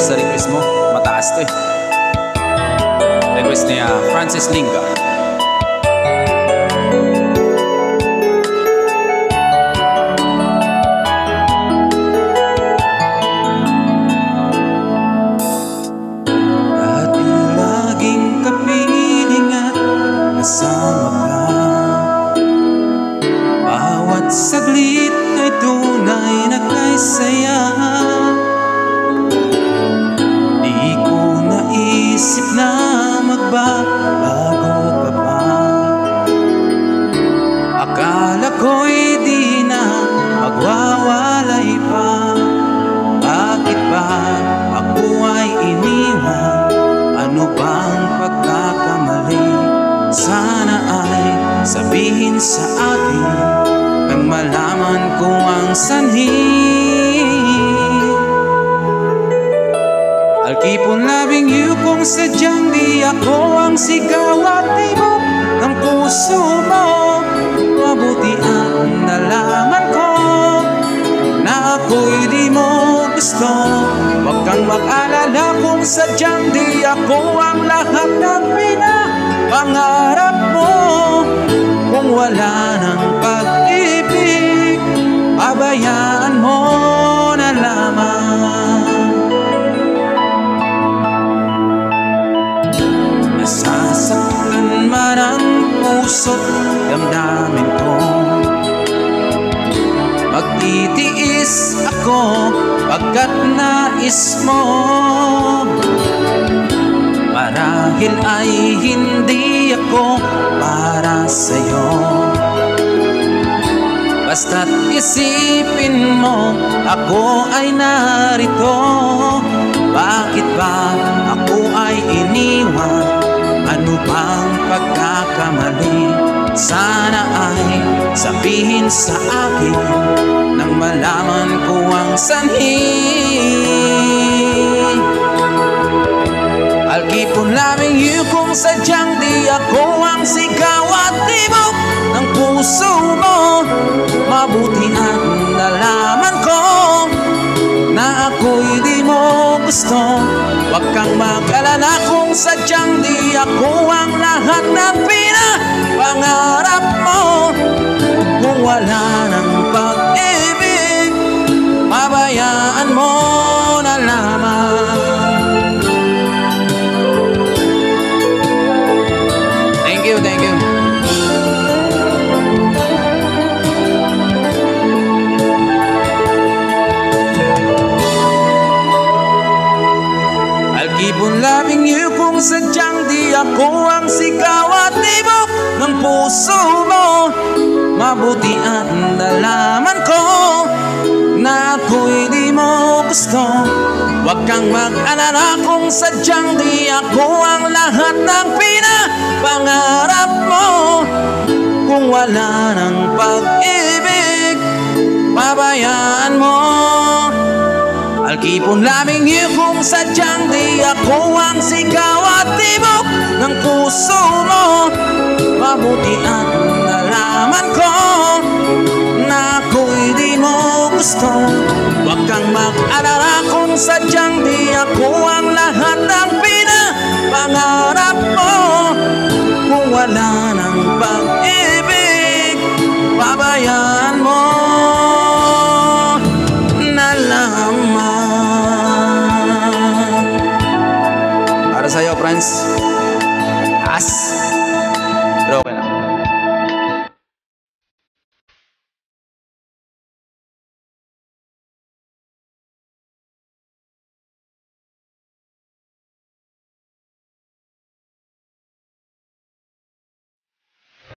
sa request mo. Mataas to eh. Request niya Francis Linga. Dati laging kapiling at kasama ka. Bawat saglit ay tunay na kay saya. Di ko naisip na magbabago ka pa. Akala ko'y di na magwawalay pa. Bakit ba ako ay iniwan? Ano bang pagkakamali? Sana ay sabihin sa akin nang malaman ko ang sanhi. I'll keep on loving you kung sadyang di ako ang sigaw at tibok ng puso mo. Mabuti ang nalaman ko na ako'y di mo gusto. Huwag kang mag-alala kung sadyang di ako ang lahat ng pinapangarap mo. Kung wala ng pag-ibig, pabayaan mo na lamang. Nasasaktan man ang puso't damdamin ko. Magtitiis ako pagkat nais mo. Marahil ay hindi ako para sa'yo. Basta't isipin mo, ako ay narito. Bakit ba ako ay iniwan? Ano bang pagkakamali? Sana ay sabihin sa akin nang malaman ko ang sanhi. I'll keep on loving you kung sadyang di ako ang sigaw at tibok ng puso mo. Mabuti ang nalaman ko na ako'y di mo gusto. Huwag kang mag-alala kung sadyang di ako ang lahat ng pinapangarap mo. Kung wala ng pag-ibig, pabayaan mo na lamang. Thank you, thank you. I'll keep on loving you kung sadyang di ako ang sigaw at tibok ng puso mo. Mabuti ang nalaman ko na ako'y di mo gusto. Huwag kang mag-alala kung sadyang di ako ang lahat ng pinapangarap mo. Kung wala ng pag-ibig, pabayaan mo. I'll keep on loving you kung sadyang di ako ang sigaw at tibok ng puso mo. Mabuti ang nalaman ko na ako'y di mo gusto. Huwag kang mag-alala kung sadyang di ako ang lahat ng pinapangarap mo. Kung wala ng